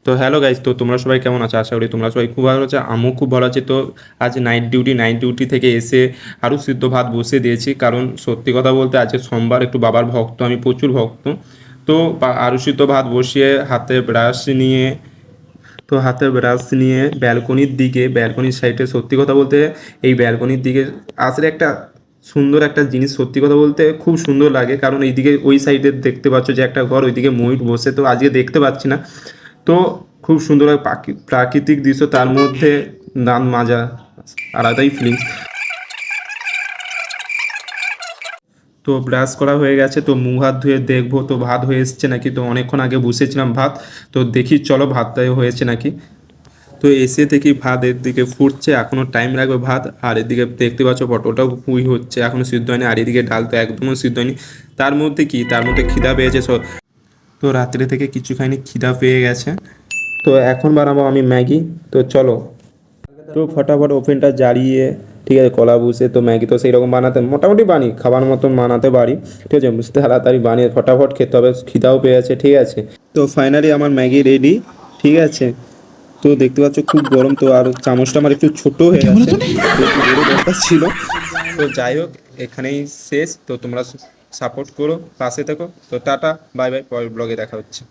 তো hello guys, তো তোমরা সবাই কেমন আছো? আশা করি তোমরা সবাই খুব ভালো আছো, আমিও খুব ভালো আছি। তো আজ নাইট ডিউটি থেকে এসে আরও সিদ্ধ ভাত বসিয়ে দিয়েছি, কারণ সত্যি কথা বলতে আজকে সোমবার, একটু বাবার ভক্ত, আমি প্রচুর ভক্ত। তো আরও সিদ্ধ ভাত বসিয়ে হাতে ব্রাশ নিয়ে ব্যালকনির সাইডে, সত্যি কথা বলতে এই ব্যালকনির দিকে আসলে একটা সুন্দর একটা জিনিস, সত্যি কথা বলতে খুব সুন্দর লাগে। কারণ এইদিকে ওই সাইডে দেখতে পাচ্ছ যে একটা ঘর, ওইদিকে ময়ূর বসে, তো আজকে দেখতে পাচ্ছি না। তো খুব সুন্দর প্রাকৃতিক দৃশ্য, তার মধ্যে গান মাজা, আলাদাই ফিলিংস। তো ব্রাশ করা হয়ে গেছে, তো মুখ হাত ধুয়ে দেখবো তো ভাত হয়ে এসছে নাকি। তো অনেকক্ষণ আগে বসেছিলাম ভাত, তো দেখি চলো ভাতটাই হয়েছে নাকি। তো এসে দেখি ভাত এর দিকে ফুটছে, এখনও টাইম লাগবে ভাত। আর এদিকে দেখতে পাচ্ছ পটলটাও পুই হচ্ছে, এখনও সিদ্ধ হয়নি। আর এদিকে ডাল তো একদমও সিদ্ধ হয়নি। তার মধ্যে খিদা পেয়েছে তো রাত্রে থেকে কিছু খাইনি, খিদা পেয়ে গেছে। তো এখন বানাবো আমি ম্যাগি। তো চলো, তো ফটাফট ওভেনটা জ্বালিয়ে, ঠিক আছে, কলা বুঝে তো ম্যাগি তো সেই রকম বানাতে মোটামুটি খাবার মতন বানাতে পারি, ঠিক আছে। তাড়াতাড়ি বানিয়ে ফটাফট খেতে হবে, খিদাও পেয়েছে, ঠিক আছে। তো ফাইনালি আমার ম্যাগি রেডি, ঠিক আছে। তো দেখতে পাচ্ছ খুব গরম, তো আর চামচটা আমার একটু ছোট হয়ে গেছে, তো একটু বড় দরকার ছিল। তো যাই হোক, এখানেই শেষ। তো তোমরা সাপোর্ট করো, পাশে থেকো। তো টাটা, বাই বাই, পরের ব্লগে দেখা হচ্ছে।